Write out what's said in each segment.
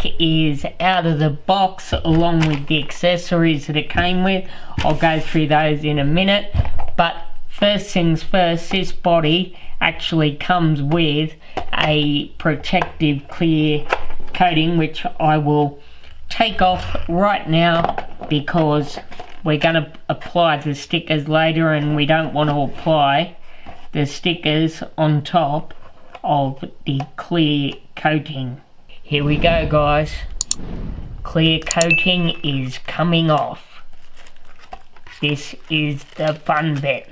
bike is out of the box along with the accessories that it came with. I'll go through those in a minute, but first things first, this body actually comes with a protective clear coating, which I will take off right now because we're going to apply the stickers later, and we don't want to apply the stickers on top of the clear coating. Here we go, guys. Clear coating is coming off. This is the fun bit.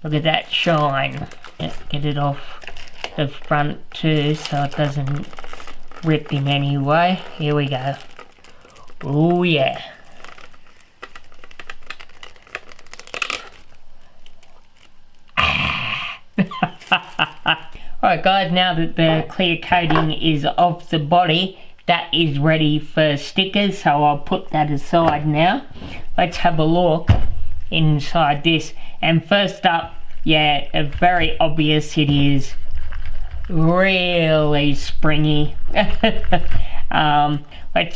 Look at that shine. Get it off the front too so it doesn't rip in any way. Here we go. Oh yeah. Alright guys, now that the clear coating is off the body, that is ready for stickers, so I'll put that aside now. Let's have a look inside this. And first up, yeah, very obvious it is. Really springy. Let's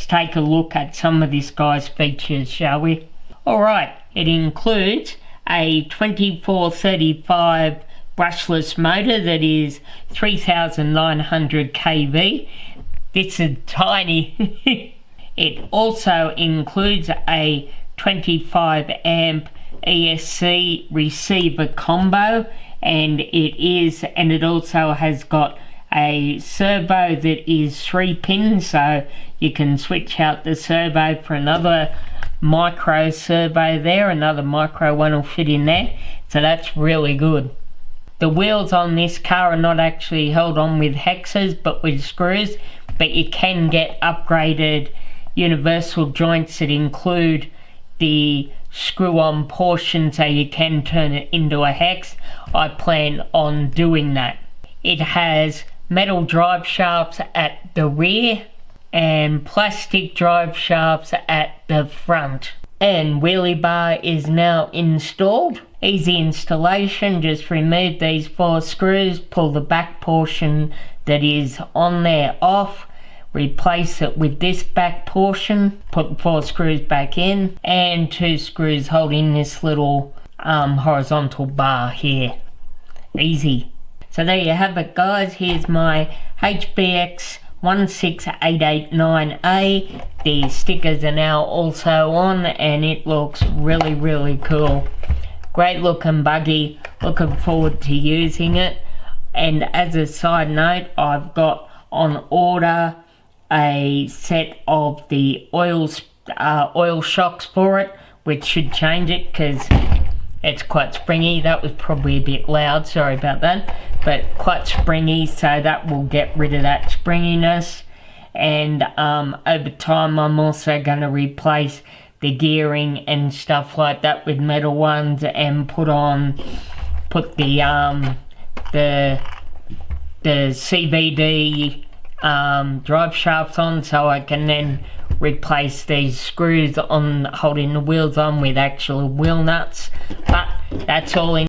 take a look at some of this guy's features, shall we? Alright, it includes a 2435 brushless motor that is 3900 kV. This is tiny. It also includes a 25 amp ESC receiver combo, and it also has got a servo that is 3 pins, so you can switch out the servo for another micro servo there. Another micro one will fit in there, so that's really good. The wheels on this car are not actually held on with hexes but with screws, but you can get upgraded universal joints that include the screw-on portion, so you can turn it into a hex. I plan on doing that. It has metal drive shafts at the rear and plastic drive shafts at the front. And wheelie bar is now installed. Easy installation, just remove these 4 screws, pull the back portion that is on there off, replace it with this back portion, put the 4 screws back in, and 2 screws holding this little horizontal bar here. Easy. So there you have it guys, here's my HBX 16889A. The stickers are now also on and it looks really, really cool. Great looking buggy, looking forward to using it. And as a side note, I've got on order a set of the oil shocks for it, which should change it because it's quite springy. That was probably a bit loud, sorry about that, but quite springy, so that will get rid of that springiness. And over time I'm also going to replace the gearing and stuff like that with metal ones and put the CVD drive shafts on, so I can then replace these screws on holding the wheels on with actual wheel nuts. But that's all in